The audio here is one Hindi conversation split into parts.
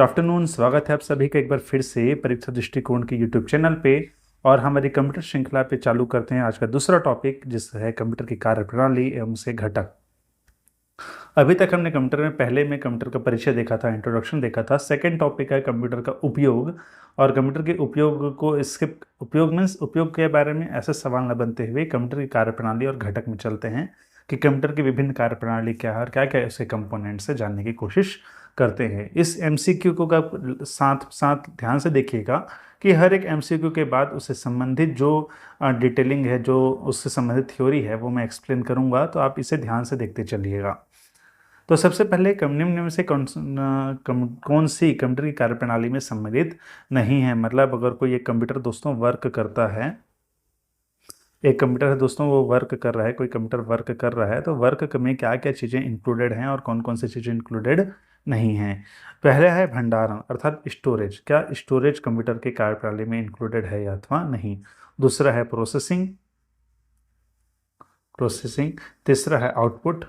आफ्टरनून, स्वागत है आप सभी का एक बार फिर से परीक्षा दृष्टिकोण के यूट्यूब चैनल पे। और हमारी कंप्यूटर श्रृंखला पे चालू करते हैं आज का दूसरा टॉपिक, जिस है कंप्यूटर की कार्यप्रणाली एवं उसके घटक। अभी तक हमने पहले में कंप्यूटर का परिचय देखा था, इंट्रोडक्शन देखा था। सेकंड टॉपिक है कंप्यूटर का उपयोग। और कंप्यूटर के उपयोग को इसके उपयोग के बारे में ऐसे सवाल न बनते हुए कंप्यूटर की कार्यप्रणाली और घटक में चलते हैं कि कंप्यूटर की विभिन्न कार्यप्रणाली क्या है और क्या क्या उसके कंपोनेंट्स से जानने की कोशिश करते हैं। इस एमसीक्यू को का साथ साथ ध्यान से देखिएगा कि हर एक एमसीक्यू के बाद उससे संबंधित जो डिटेलिंग है, जो उससे संबंधित थ्योरी है, वो मैं एक्सप्लेन करूंगा, तो आप इसे ध्यान से देखते चलिएगा। तो सबसे पहले निम्न में से कौन सी कंप्यूटर की कार्यप्रणाली में सम्मिलित नहीं है। मतलब अगर कोई एक कंप्यूटर दोस्तों वर्क करता है, एक कंप्यूटर है दोस्तों, वो वर्क कर रहा है, कोई कंप्यूटर वर्क कर रहा है, तो वर्क में क्या क्या चीज़ें इंक्लूडेड हैं और कौन कौन सी चीज़ें इंक्लूडेड नहीं हैं। पहला है भंडारण अर्थात स्टोरेज। क्या स्टोरेज कंप्यूटर के कार्यप्रणाली में इंक्लूडेड है या अथवा नहीं। दूसरा है प्रोसेसिंग। तीसरा है आउटपुट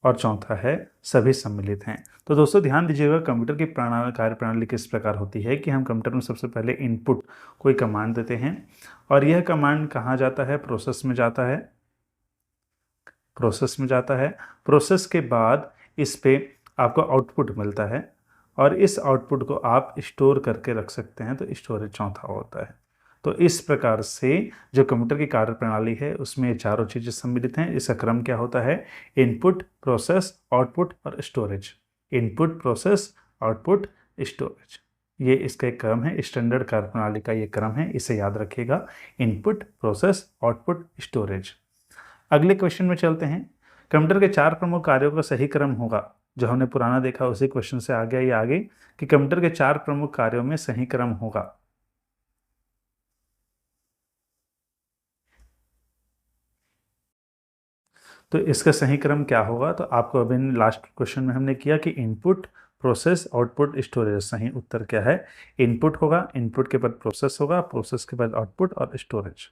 और चौथा है सभी सम्मिलित हैं। तो दोस्तों ध्यान दीजिएगा, कंप्यूटर की कार्यप्रणाली किस प्रकार होती है कि हम कंप्यूटर में सबसे पहले इनपुट कोई कमांड देते हैं और यह कमांड कहाँ जाता है, प्रोसेस में जाता है। प्रोसेस के बाद इस पे आपको आउटपुट मिलता है और इस आउटपुट को आप स्टोर करके रख सकते हैं, तो स्टोरेज चौथा होता है। तो इस प्रकार से जो कंप्यूटर की कार्यप्रणाली है उसमें ये चारों चीज़ें सम्मिलित हैं। इसका क्रम क्या होता है, इनपुट, प्रोसेस, आउटपुट और storage. Input, process, output, storage, ये इसका एक क्रम है। स्टैंडर्ड कार्यप्रणाली का ये क्रम है, इसे याद रखिएगा, इनपुट, प्रोसेस, आउटपुट, स्टोरेज। अगले क्वेश्चन में चलते हैं। कंप्यूटर के 4 प्रमुख कार्यों का सही क्रम होगा। जो हमने पुराना देखा उसी क्वेश्चन से आ गया ये आगे कि कंप्यूटर के 4 प्रमुख कार्यों में सही क्रम होगा। तो इसका सही क्रम क्या होगा, तो आपको अभी लास्ट क्वेश्चन में हमने किया कि इनपुट, प्रोसेस, आउटपुट, स्टोरेज। सही उत्तर क्या है, इनपुट होगा, इनपुट के बाद प्रोसेस होगा, प्रोसेस के बाद आउटपुट और स्टोरेज।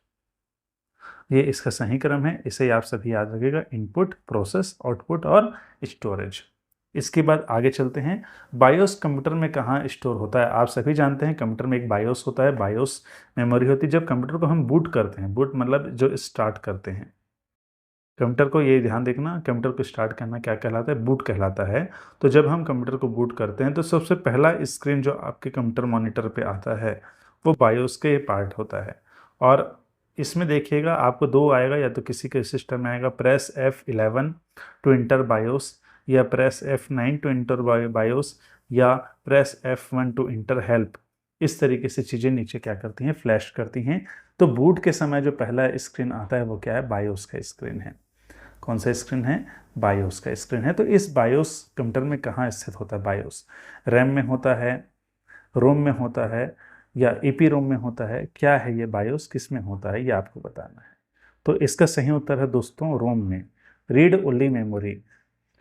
ये इसका सही क्रम है, इसे आप सभी याद रखिएगा, इनपुट, प्रोसेस, आउटपुट और स्टोरेज। इसके बाद आगे चलते हैं। बायोस कंप्यूटर में कहाँ स्टोर होता है। आप सभी जानते हैं कंप्यूटर में एक बायोस होता है, बायोस मेमोरी होती है। जब कंप्यूटर को हम बूट करते हैं, बूट मतलब जो स्टार्ट करते हैं कंप्यूटर को, ये ध्यान देखना, कंप्यूटर को स्टार्ट करना क्या कहलाता है, बूट कहलाता है। तो जब हम कंप्यूटर को बूट करते हैं तो सबसे पहला स्क्रीन जो आपके कंप्यूटर मॉनिटर पे आता है वो बायोस के पार्ट होता है। और इसमें देखिएगा आपको दो आएगा, या तो किसी के सिस्टम में आएगा press F11 to enter BIOS, या press F9 to enter BIOS, या press F1 to enter help. इस तरीके से चीज़ें नीचे क्या करती हैं, फ्लैश करती हैं। तो बूट के समय जो पहला स्क्रीन आता है वो क्या है, बायोस का स्क्रीन है। कौन सा स्क्रीन है, बायोस का स्क्रीन है। तो इस बायोस कंप्यूटर में कहाँ स्थित होता है, बायोस रैम में होता है, रोम में होता है, या ईपी रोम में होता है। क्या है ये बायोस, किस में होता है, ये आपको बताना है। तो इसका सही उत्तर है दोस्तों रोम में, read only memory.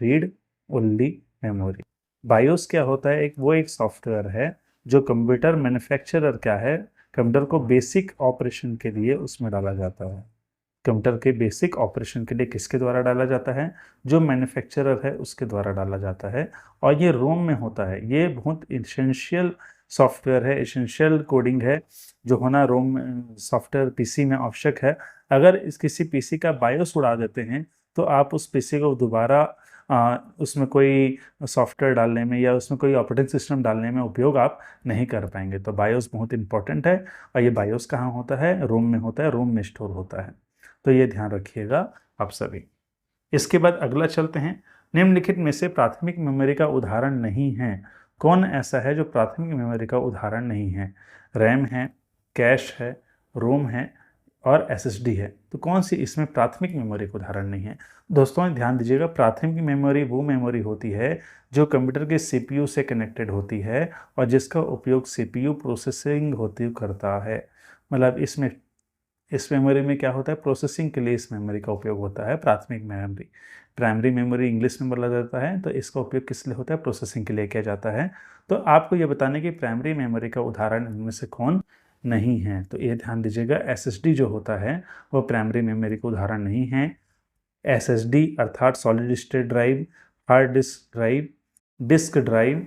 Read only memory. BIOS क्या होता है, एक सॉफ्टवेयर है जो कंप्यूटर मैन्युफैक्चरर क्या है, कंप्यूटर को बेसिक ऑपरेशन के लिए उसमें डाला जाता है। कंप्यूटर के बेसिक ऑपरेशन के लिए किसके द्वारा डाला जाता है, जो मैन्युफैक्चरर है उसके द्वारा डाला जाता है। और ये रोम में होता है। ये बहुत इसेंशियल सॉफ्टवेयर है, इसेंशियल कोडिंग है जो होना रोम सॉफ्टवेयर पीसी में आवश्यक है। अगर इस किसी पीसी का बायोस उड़ा देते हैं तो आप उस पीसी को दोबारा उसमें कोई सॉफ्टवेयर डालने में या उसमें कोई ऑपरेटिंग सिस्टम डालने में उपयोग आप नहीं कर पाएंगे। तो बायोस बहुत इंपॉर्टेंट है। और ये बायोस कहाँ होता है, रोम में होता है, रोम में स्टोर होता है। तो ये ध्यान रखिएगा आप सभी। इसके बाद अगला चलते हैं। निम्नलिखित में से प्राथमिक मेमोरी का उदाहरण नहीं है। कौन ऐसा है जो प्राथमिक मेमोरी का उदाहरण नहीं है। रैम है, कैश है, रोम है और एसएसडी है। तो कौन सी इसमें प्राथमिक मेमोरी का उदाहरण नहीं है। दोस्तों ध्यान दीजिएगा, प्राथमिक मेमोरी वो मेमोरी होती है जो कंप्यूटर के सीपीयू से कनेक्टेड होती है और जिसका उपयोग सीपीयू प्रोसेसिंग होती करता है। मतलब इस मेमोरी में क्या होता है, प्रोसेसिंग के लिए इस मेमोरी का उपयोग होता है प्राथमिक मेमोरी। प्राइमरी मेमोरी इंग्लिश में बोला जाता है। तो इसका उपयोग किस लिए होता है, प्रोसेसिंग के लिए किया जाता है। तो आपको ये बताने की प्राइमरी मेमोरी का उदाहरण इनमें से कौन नहीं है। तो ये ध्यान दीजिएगा, एसएसडी जो होता है वो प्राइमरी मेमोरी का उदाहरण नहीं है। एसएसडी अर्थात solid state drive, hard disk drive, disk drive,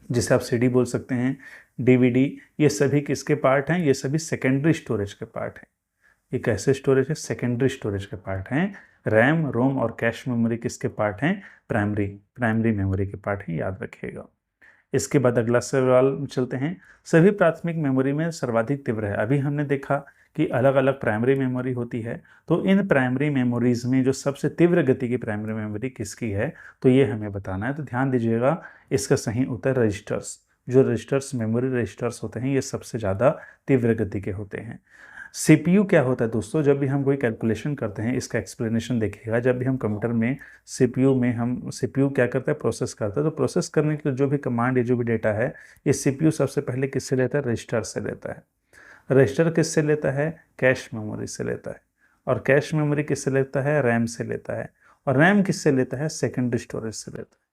जिसे आप सीडी बोल सकते हैं, डीवीडी, ये सभी किसके पार्ट हैं? ये सभी सेकेंडरी स्टोरेज के पार्ट हैं। ये कैसे स्टोरेज है? सेकेंडरी स्टोरेज के पार्ट हैं। रैम, रोम और कैश मेमोरी किसके पार्ट हैं? प्राइमरी मेमोरी के पार्ट हैं, याद रखिएगा। इसके बाद अगला सवाल चलते हैं, सभी प्राथमिक मेमोरी में सर्वाधिक तीव्र है। अभी हमने देखा कि अलग अलग प्राइमरी मेमोरी होती है, तो इन प्राइमरी मेमोरीज में जो सबसे तीव्र गति की प्राइमरी मेमोरी किसकी है, तो ये हमें बताना है। तो ध्यान दीजिएगा, इसका सही उत्तर रजिस्टर्स, जो रजिस्टर्स, मेमोरी रजिस्टर्स होते हैं, ये सबसे ज़्यादा तीव्र गति के होते हैं। सीपीयू क्या होता है दोस्तों? जब भी हम कोई कैलकुलेशन करते हैं, इसका एक्सप्लेनेशन देखिएगा। जब भी हम कंप्यूटर में सीपीयू क्या करता है? प्रोसेस करता है। तो प्रोसेस करने के लिए जो भी कमांड या जो भी डेटा है, ये सीपीयू सबसे पहले किससे लेता है? रजिस्टर से लेता है। रजिस्टर किससे लेता है? कैश मेमोरी से लेता है। और कैश मेमोरी किससे लेता है? रैम से लेता है। और रैम किससे लेता है? सेकेंडरी स्टोरेज से लेता है।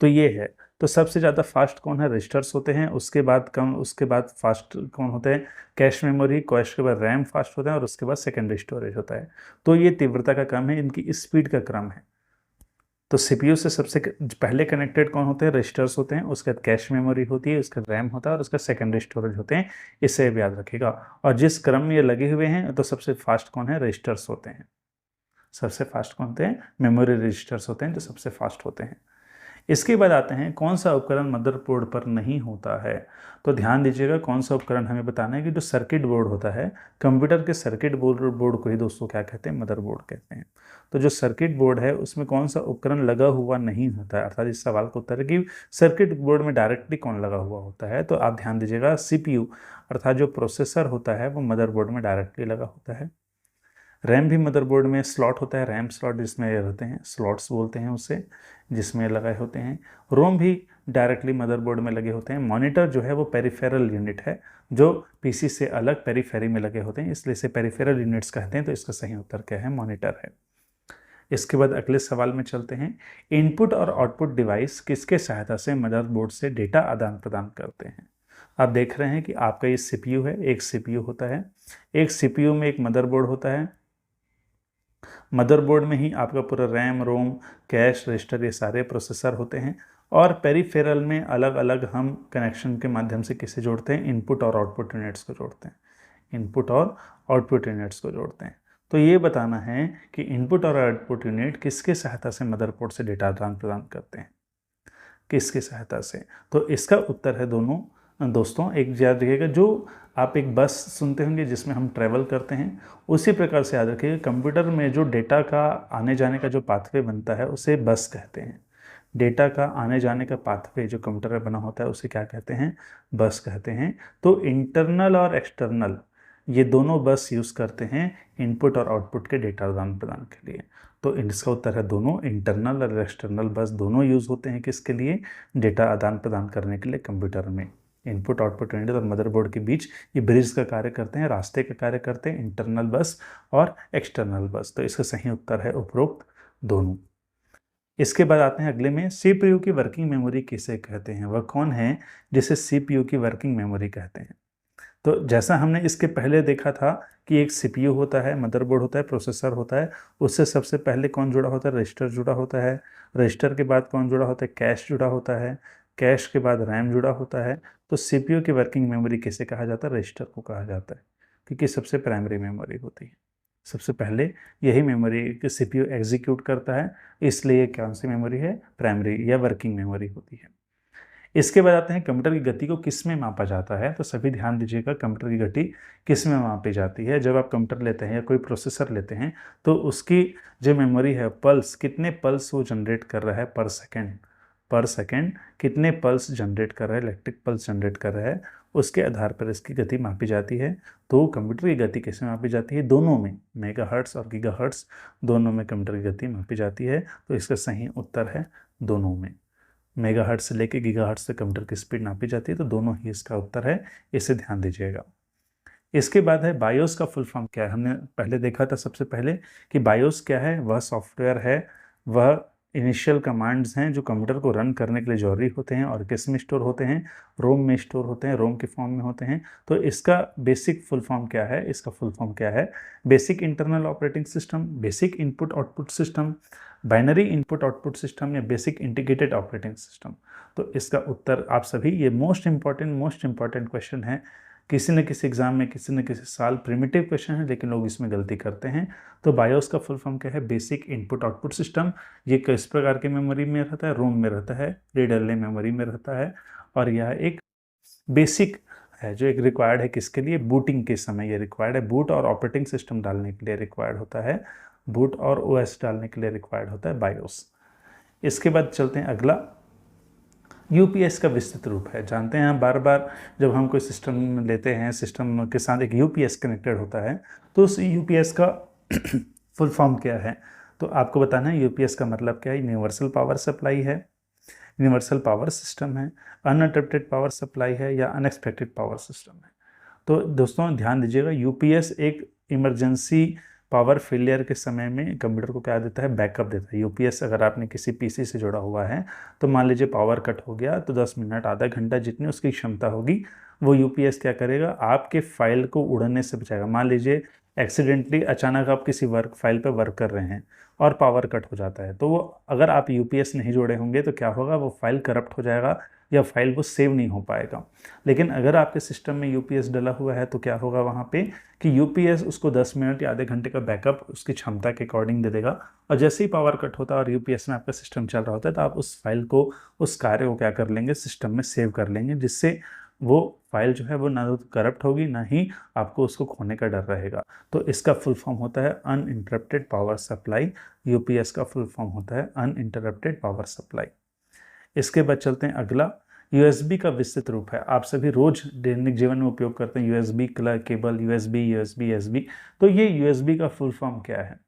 तो ये है। तो सबसे ज़्यादा फास्ट कौन है? रजिस्टर्स होते हैं। उसके बाद फास्ट कौन होते हैं? Cache memory. कैश के बाद रैम फास्ट होता है, और उसके बाद सेकेंडरी स्टोरेज होता है। तो ये तीव्रता का क्रम है, इनकी स्पीड का क्रम है। तो सीपीयू से सबसे पहले कनेक्टेड कौन होते हैं? रजिस्टर्स होते हैं। उसके बाद कैश मेमोरी होती है, उसका रैम होता है, और उसका सेकेंडरी स्टोरेज होते हैं। इससे भी याद रखिएगा। और जिस क्रम में ये लगे हुए हैं, तो सबसे फास्ट कौन है? रजिस्टर्स होते हैं। सबसे फास्ट कौन होते हैं? मेमोरी रजिस्टर्स होते हैं, जो सबसे फास्ट होते हैं। इसके बाद आते हैं, कौन सा उपकरण मदरबोर्ड पर नहीं होता है? तो ध्यान दीजिएगा, कौन सा उपकरण हमें बताना है कि जो सर्किट बोर्ड होता है, कंप्यूटर के सर्किट बोर्ड को ही दोस्तों क्या कहते हैं? मदरबोर्ड कहते हैं। तो जो सर्किट बोर्ड है, उसमें कौन सा उपकरण लगा हुआ नहीं होता है? अर्थात इस सवाल का उत्तर है कि सर्किट बोर्ड में डायरेक्टली कौन लगा हुआ होता है? तो आप ध्यान दीजिएगा, सीपीयू अर्थात जो प्रोसेसर होता है, वो मदरबोर्ड में डायरेक्टली लगा होता है। रैम भी मदरबोर्ड में स्लॉट होता है, रैम स्लॉट जिसमें रहते हैं, स्लॉट्स बोलते हैं उसे, जिसमें लगाए होते हैं। रोम भी डायरेक्टली मदरबोर्ड में लगे होते हैं। मॉनिटर जो है वो पेरिफेरल यूनिट है, जो पीसी से अलग पेरीफेरी में लगे होते हैं, इसलिए इसे पेरिफेरल यूनिट्स कहते हैं। तो इसका सही उत्तर क्या है? मॉनिटर है। इसके बाद अगले सवाल में चलते हैं, इनपुट और आउटपुट डिवाइस किसके सहायता से मदरबोर्ड से डेटा आदान प्रदान करते हैं? आप देख रहे हैं कि आपका ये सीपीयू है, एक सीपीयू होता है, एक सीपीयू में एक मदरबोर्ड होता है। मदरबोर्ड में ही आपका पूरा रैम, रोम, कैश, रजिस्टर, ये सारे प्रोसेसर होते हैं। और पेरिफेरल में अलग अलग हम कनेक्शन के माध्यम से किसे जोड़ते हैं? इनपुट और आउटपुट यूनिट्स को जोड़ते हैं। इनपुट और आउटपुट यूनिट्स को जोड़ते हैं। तो ये बताना है कि इनपुट और आउटपुट यूनिट किसके सहायता से मदरबोर्ड से डेटा आदान प्रदान करते हैं? किसकी सहायता से? तो इसका उत्तर है दोनों। दोस्तों एक याद रखिएगा, जो आप एक बस सुनते होंगे जिसमें हम ट्रैवल करते हैं, उसी प्रकार से याद रखिएगा, कंप्यूटर में जो डेटा का आने जाने का जो पाथवे बनता है, उसे बस कहते हैं। डेटा का आने जाने का पाथवे जो कंप्यूटर में बना होता है, उसे क्या कहते हैं? बस कहते हैं। तो इंटरनल और एक्सटर्नल, ये दोनों बस यूज़ करते हैं इनपुट और आउटपुट के डेटा आदान प्रदान के लिए। तो इसका उत्तर है दोनों, इंटरनल और एक्सटर्नल बस दोनों यूज़ होते हैं किसके लिए? डेटा आदान प्रदान करने के लिए कंप्यूटर में। इनपुट आउटपुट यूनिट और मदरबोर्ड के बीच ये ब्रिज का कार्य करते हैं, रास्ते का कार्य करते हैं, इंटरनल बस और एक्सटर्नल बस। तो इसका सही उत्तर है उपरोक्त दोनों। इसके बाद आते हैं अगले में, सीपीयू की वर्किंग मेमोरी किसे कहते हैं? वह कौन है जिसे सीपीयू की वर्किंग मेमोरी कहते हैं? तो जैसा हमने इसके पहले देखा था कि एक सीपीयू होता है, मदरबोर्ड होता है, प्रोसेसर होता है, उससे सबसे पहले कौन जुड़ा होता है? रजिस्टर जुड़ा होता है। रजिस्टर के बाद कौन जुड़ा होता है? कैश जुड़ा होता है। कैश के बाद रैम जुड़ा होता है। तो सीपीयू की वर्किंग मेमोरी किसे कहा जाता है? रजिस्टर को कहा जाता है, क्योंकि सबसे प्राइमरी मेमोरी होती है। सबसे पहले यही मेमोरी सीपीयू एग्जीक्यूट करता है, इसलिए कौन सी मेमोरी है? प्राइमरी या वर्किंग मेमोरी होती है। इसके बाद आते हैं, कंप्यूटर की गति को किस में मापा जाता है? तो सभी ध्यान दीजिएगा, कंप्यूटर की गति किस में मापी जाती है? जब आप कंप्यूटर लेते हैं या कोई प्रोसेसर लेते हैं, तो उसकी जो मेमोरी है, पल्स, कितने पल्स वो जनरेट कर रहा है पर सेकेंड, कितने पल्स जनरेट कर रहा है, इलेक्ट्रिक पल्स जनरेट कर रहा है, उसके आधार पर इसकी गति मापी जाती है। तो कंप्यूटर की गति किस में मापी जाती है? दोनों में, मेगाहर्ट्ज़ और गीगाहर्ट्ज़ दोनों में कंप्यूटर की गति मापी जाती है। तो इसका सही उत्तर है दोनों में। मेगाहर्ट्ज़ से लेके गीगाहर्ट्ज़ से कंप्यूटर की स्पीड नापी जाती है, तो दोनों ही इसका उत्तर है, इसे ध्यान दीजिएगा। इसके बाद है, बायोस का फुल फॉर्म क्या है? हमने पहले देखा था सबसे पहले कि बायोस क्या है? वह सॉफ्टवेयर है, वह इनिशियल कमांड्स हैं जो कंप्यूटर को रन करने के लिए जरूरी होते हैं और किस में स्टोर होते हैं, रोम में स्टोर होते हैं, रोम के फॉर्म में होते हैं। तो इसका बेसिक फुल फॉर्म क्या है, इसका फुल फॉर्म क्या है, basic internal operating system, basic input output system, binary input output system या बेसिक इंटीग्रेटेड ऑपरेटिंग सिस्टम। तो इसका उत्तर आप सभी, ये मोस्ट इंपॉर्टेंट क्वेश्चन है, किसी न किसी एग्जाम में किसी न किसी साल प्रिमिटिव क्वेश्चन है लेकिन लोग इसमें गलती करते हैं। तो बायोस का फुल फॉर्म क्या है, बेसिक इनपुट आउटपुट सिस्टम। ये किस प्रकार की मेमोरी में रहता है, रोम में रहता है, रीड ओनली मेमोरी में रहता है। और यह एक बेसिक है जो एक रिक्वायर्ड है किसके लिए, बूटिंग के समय ये रिक्वायर्ड है, बूट और ऑपरेटिंग सिस्टम डालने के लिए रिक्वायर्ड होता है, बूट और ओएस डालने के लिए रिक्वायर्ड होता है बायोस। इसके बाद चलते हैं अगला, यूपीएस का विस्तृत रूप है। जानते हैं हम बार बार जब हम कोई सिस्टम लेते हैं, सिस्टम के साथ एक यूपीएस कनेक्टेड होता है, तो उस यूपीएस का फुल फॉर्म क्या है। तो आपको बताना है यूपीएस का मतलब क्या है, यूनिवर्सल पावर सप्लाई है, यूनिवर्सल पावर सिस्टम है, अनइंटरप्टेड पावर सप्लाई है या अनएक्सपेक्टेड पावर सिस्टम है। तो दोस्तों ध्यान दीजिएगा, यूपीएस एक इमरजेंसी पावर फेलियर के समय में कंप्यूटर को क्या देता है, बैकअप देता है। यूपीएस अगर आपने किसी पीसी से जुड़ा हुआ है तो मान लीजिए पावर कट हो गया तो 10 मिनट आधा घंटा जितनी उसकी क्षमता होगी वो यूपीएस क्या करेगा, आपके फाइल को उड़ने से बचाएगा। मान लीजिए एक्सीडेंटली अचानक आप किसी फाइल पर वर्क कर रहे हैं और पावर कट हो जाता है, तो वो अगर आप यूपीएस नहीं जोड़े होंगे तो क्या होगा, वो फाइल करप्ट हो जाएगा या फाइल वो सेव नहीं हो पाएगा। लेकिन अगर आपके सिस्टम में यूपीएस डला हुआ है तो क्या होगा वहाँ पे कि यूपीएस उसको 10 मिनट या आधे घंटे का बैकअप उसकी क्षमता के अकॉर्डिंग दे देगा। और जैसे ही पावर कट होता है और यूपीएस में आपका सिस्टम चल रहा होता है तो आप उस फाइल को, उस कार्य को क्या कर लेंगे, सिस्टम में सेव कर लेंगे, जिससे वो फाइल जो है वो ना तो करप्ट होगी ना ही आपको उसको खोने का डर रहेगा। तो इसका फुल फॉर्म होता है अनइंटरप्टेड पावर सप्लाई। यूपीएस का फुल फॉर्म होता है अनइंटरप्टेड पावर सप्लाई। इसके बाद चलते हैं अगला, यूएसबी का विस्तृत रूप है। आप सभी रोज दैनिक जीवन में उपयोग करते हैं यूएसबी केबल, यूएसबी एसबी। तो ये यूएसबी का फुल फॉर्म क्या है,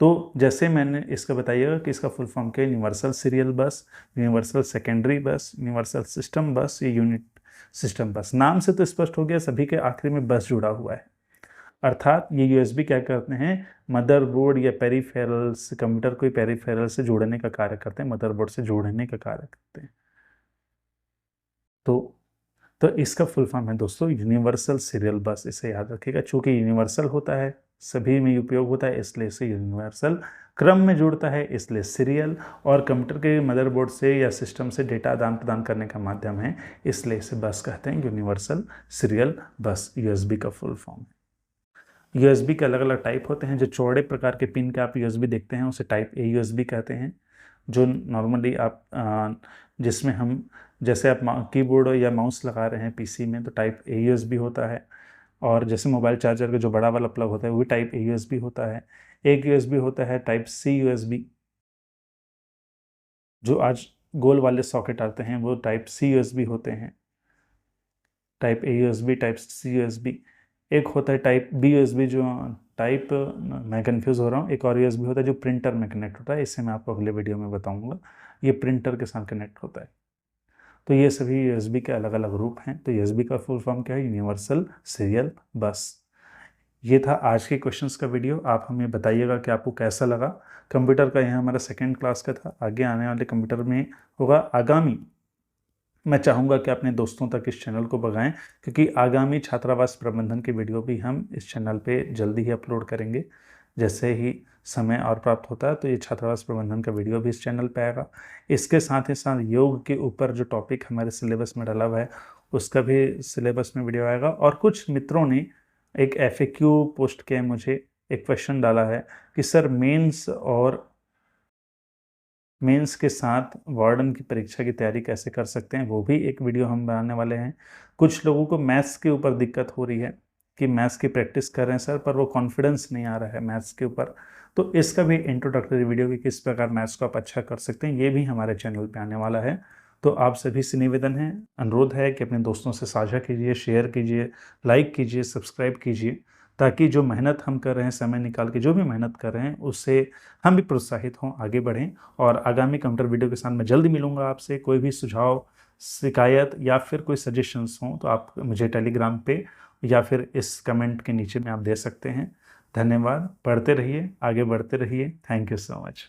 तो जैसे मैंने इसका बताइएगा कि इसका फुल फॉर्म क्या है, यूनिवर्सल सीरियल बस, यूनिवर्सल सेकेंडरी बस, यूनिवर्सल सिस्टम बस, ये यूनिट सिस्टम बस। नाम से तो स्पष्ट हो गया, सभी के आखिरी में बस जुड़ा हुआ है। अर्थात ये यूएसबी क्या करते हैं, मदरबोर्ड या पेरिफेरल्स, कंप्यूटर को पेरिफेरल से जोड़ने का कार्य करते हैं, मदरबोर्ड से जोड़ने का कार्य करते हैं। तो इसका फुल फॉर्म है दोस्तों यूनिवर्सल सीरियल बस। इसे याद रखिएगा, चूंकि यूनिवर्सल होता है, सभी में उपयोग होता है, इसलिए इसे यूनिवर्सल, क्रम में जुड़ता है इसलिए सीरियल, और कंप्यूटर के मदरबोर्ड से या सिस्टम से डेटा आदान प्रदान करने का माध्यम है, इसलिए इसे बस कहते हैं, यूनिवर्सल सीरियल बस यूएसबी का फुल फॉर्म है। यूएसबी के अलग अलग टाइप होते हैं। जो चौड़े प्रकार के पिन के आप यूएसबी देखते हैं उसे टाइप ए यूएसबी कहते हैं। जो नॉर्मली आप जिसमें हम, जैसे आप कीबोर्ड या माउस लगा रहे हैं पीसी में तो टाइप ए यूएसबी होता है। और जैसे मोबाइल चार्जर का जो बड़ा वाला प्लग होता है वो भी टाइप ए यूएसबी होता है। एक यूएसबी होता है टाइप सी यूएसबी, जो आज गोल वाले सॉकेट आते हैं वो टाइप सी यूएसबी होते हैं, type A USB, type C USB. एक होता है टाइप बी यूएसबी, जो टाइप, मैं कंफ्यूज हो रहा हूँ, एक और यूएसबी होता है जो प्रिंटर में कनेक्ट होता है, इससे मैं आपको अगले वीडियो में बताऊंगा। ये प्रिंटर के साथ कनेक्ट होता है। तो ये सभी यूएसबी के अलग अलग रूप हैं। तो यूएसबी का फुल फॉर्म क्या है, यूनिवर्सल सीरियल बस। ये था आज के क्वेश्चंस का वीडियो। आप हमें बताइएगा कि आपको कैसा लगा। कंप्यूटर का यह हमारा सेकंड क्लास का था। आगे आने वाले कंप्यूटर में होगा आगामी, मैं चाहूँगा कि अपने दोस्तों तक इस चैनल को बढ़ाएं, क्योंकि आगामी छात्रावास प्रबंधन की वीडियो भी हम इस चैनल पे जल्दी ही अपलोड करेंगे। जैसे ही समय और प्राप्त होता है तो ये छात्रावास प्रबंधन का वीडियो भी इस चैनल पे आएगा। इसके साथ ही साथ योग के ऊपर जो टॉपिक हमारे सिलेबस में डाला हुआ है उसका भी सिलेबस में वीडियो आएगा। और कुछ मित्रों ने एक FAQ पोस्ट किया, मुझे एक क्वेश्चन डाला है कि सर मेंस के साथ वार्डन की परीक्षा की तैयारी कैसे कर सकते हैं, वो भी एक वीडियो हम बनाने वाले हैं। कुछ लोगों को मैथ्स के ऊपर दिक्कत हो रही है कि मैथ्स की प्रैक्टिस कर रहे हैं सर, पर वो कॉन्फिडेंस नहीं आ रहा है मैथ्स के ऊपर, तो इसका भी इंट्रोडक्टरी वीडियो कि किस प्रकार मैथ्स को आप अच्छा कर सकते हैं, ये भी हमारे चैनल पे आने वाला है। तो आप सभी से निवेदन है, अनुरोध है कि अपने दोस्तों से साझा कीजिए, शेयर कीजिए, लाइक कीजिए, सब्सक्राइब कीजिए, ताकि जो मेहनत हम कर रहे हैं, समय निकाल के जो भी मेहनत कर रहे हैं, उससे हम भी प्रोत्साहित हों, आगे बढ़ें। और आगामी कंप्यूटर वीडियो के साथ मैं जल्दी मिलूंगा आपसे। कोई भी सुझाव, शिकायत या फिर कोई सजेशंस हों तो आप मुझे टेलीग्राम पे या फिर इस कमेंट के नीचे में आप दे सकते हैं। धन्यवाद। पढ़ते रहिए, आगे बढ़ते रहिए। Thank you so much.